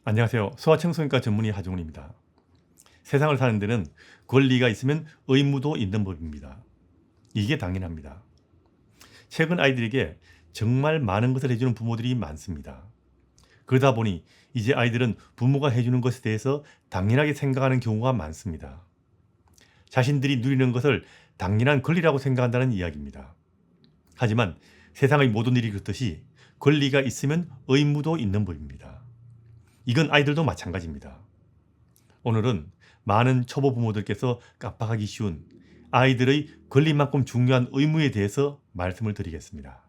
안녕하세요. 소아청소년과 전문의 하종훈입니다. 세상을 사는 데는 권리가 있으면 의무도 있는 법입니다. 이게 당연합니다. 최근 아이들에게 정말 많은 것을 해주는 부모들이 많습니다. 그러다 보니 이제 아이들은 부모가 해주는 것에 대해서 당연하게 생각하는 경우가 많습니다. 자신들이 누리는 것을 당연한 권리라고 생각한다는 이야기입니다. 하지만 세상의 모든 일이 그렇듯이 권리가 있으면 의무도 있는 법입니다. 이건 아이들도 마찬가지입니다. 오늘은 많은 초보 부모들께서 깜빡하기 쉬운 아이들의 권리만큼 중요한 의무에 대해서 말씀을 드리겠습니다.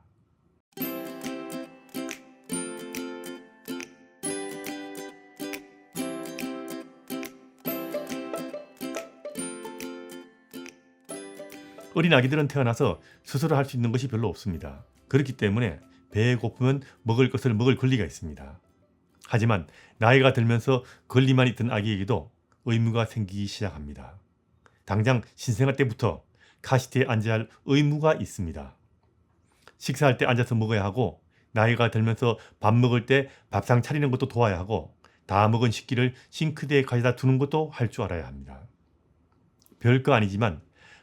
어린 아기들은 태어나서 스스로 할 수 있는 것이 별로 없습니다. 그렇기 때문에 배에 고프면 먹을 것을 먹을 권리가 있습니다. 하지만 나이가 들면서 권리만 있던 아기에게도 의무가 생기기 시작합니다. 당장 신생아 때부터 카시트에 앉아야 할 의무가 있습니다. 식사할 때 앉아서 먹어야 하고, 나이가 들면서 밥 먹을 때 밥상 차리는 것도 도와야 하고, 다 먹은 식기를 싱크대에 가져다 두는 것도 할 줄 알아야 합니다. 별거 아니지만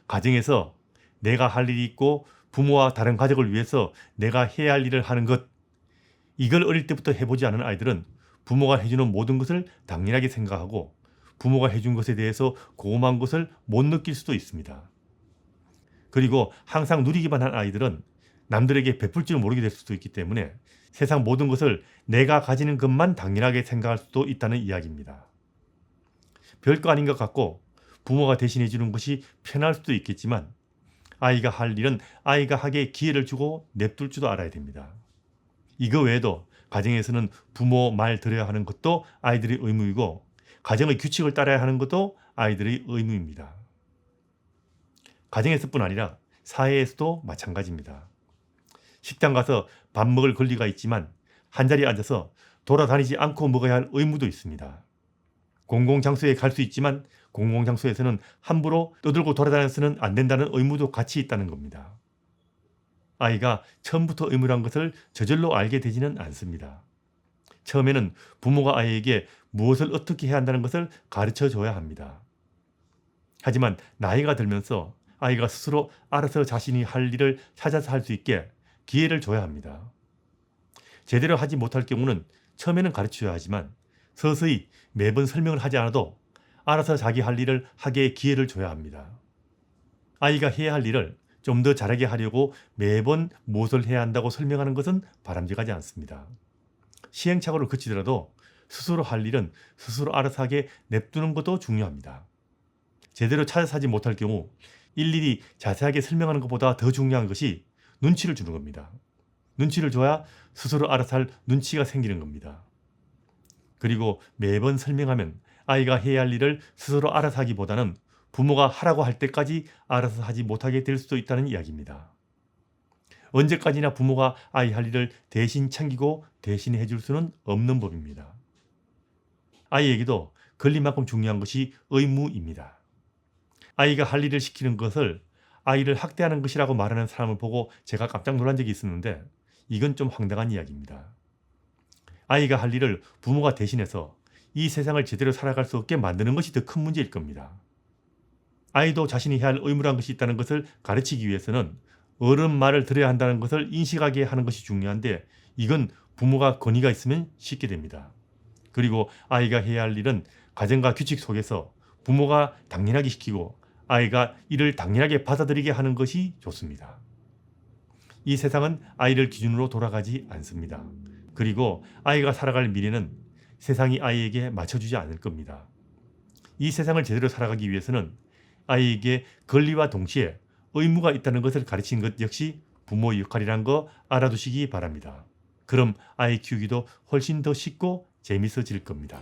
가정에서 내가 할 일이 있고 부모와 다른 가족을 위해서 내가 해야 할 일을 하는 것, 이걸 어릴 때부터 해보지 않은 아이들은 부모가 해주는 모든 것을 당연하게 생각하고 부모가 해준 것에 대해서 고마운 것을 못 느낄 수도 있습니다. 그리고 항상 누리기만 한 아이들은 남들에게 베풀 줄 모르게 될 수도 있기 때문에 세상 모든 것을 내가 가지는 것만 당연하게 생각할 수도 있다는 이야기입니다. 별거 아닌 것 같고 부모가 대신해 주는 것이 편할 수도 있겠지만 아이가 할 일은 아이가 하게 기회를 주고 냅둘 줄도 알아야 됩니다. 이거 외에도 가정에서는 부모 말 들어야 하는 것도 아이들의 의무이고, 가정의 규칙을 따라야 하는 것도 아이들의 의무입니다. 가정에서뿐 아니라 사회에서도 마찬가지입니다. 식당 가서 밥 먹을 권리가 있지만 한자리에 앉아서 돌아다니지 않고 먹어야 할 의무도 있습니다. 공공장소에 갈 수 있지만 공공장소에서는 함부로 떠들고 돌아다녀서는 안 된다는 의무도 같이 있다는 겁니다. 아이가 처음부터 의무란 것을 저절로 알게 되지는 않습니다. 처음에는 부모가 아이에게 무엇을 어떻게 해야 한다는 것을 가르쳐 줘야 합니다. 하지만 나이가 들면서 아이가 스스로 알아서 자신이 할 일을 찾아서 할 수 있게 기회를 줘야 합니다. 제대로 하지 못할 경우는 처음에는 가르쳐야 하지만 서서히 매번 설명을 하지 않아도 알아서 자기 할 일을 하게 기회를 줘야 합니다. 아이가 해야 할 일을 좀 더 잘하게 하려고 매번 무엇을 해야 한다고 설명하는 것은 바람직하지 않습니다. 시행착오를 거치더라도 스스로 할 일은 스스로 알아서 하게 냅두는 것도 중요합니다. 제대로 찾아서 하지 못할 경우 일일이 자세하게 설명하는 것보다 더 중요한 것이 눈치를 주는 겁니다. 눈치를 줘야 스스로 알아서 할 눈치가 생기는 겁니다. 그리고 매번 설명하면 아이가 해야 할 일을 스스로 알아서 하기보다는 부모가 하라고 할 때까지 알아서 하지 못하게 될 수도 있다는 이야기입니다. 언제까지나 부모가 아이 할 일을 대신 챙기고 대신 해줄 수는 없는 법입니다. 아이에게도 권리만큼 중요한 것이 의무입니다. 아이가 할 일을 시키는 것을 아이를 학대하는 것이라고 말하는 사람을 보고 제가 깜짝 놀란 적이 있었는데, 이건 좀 황당한 이야기입니다. 아이가 할 일을 부모가 대신해서 이 세상을 제대로 살아갈 수 없게 만드는 것이 더 큰 문제일 겁니다. 아이도 자신이 해야 할 의무란 것이 있다는 것을 가르치기 위해서는 어른 말을 들어야 한다는 것을 인식하게 하는 것이 중요한데, 이건 부모가 권위가 있으면 쉽게 됩니다. 그리고 아이가 해야 할 일은 가정과 규칙 속에서 부모가 당연하게 시키고 아이가 이를 당연하게 받아들이게 하는 것이 좋습니다. 이 세상은 아이를 기준으로 돌아가지 않습니다. 그리고 아이가 살아갈 미래는 세상이 아이에게 맞춰주지 않을 겁니다. 이 세상을 제대로 살아가기 위해서는 아이에게 권리와 동시에 의무가 있다는 것을 가르치는 것 역시 부모의 역할이란 거 알아두시기 바랍니다. 그럼 아이 키우기도 훨씬 더 쉽고 재밌어질 겁니다.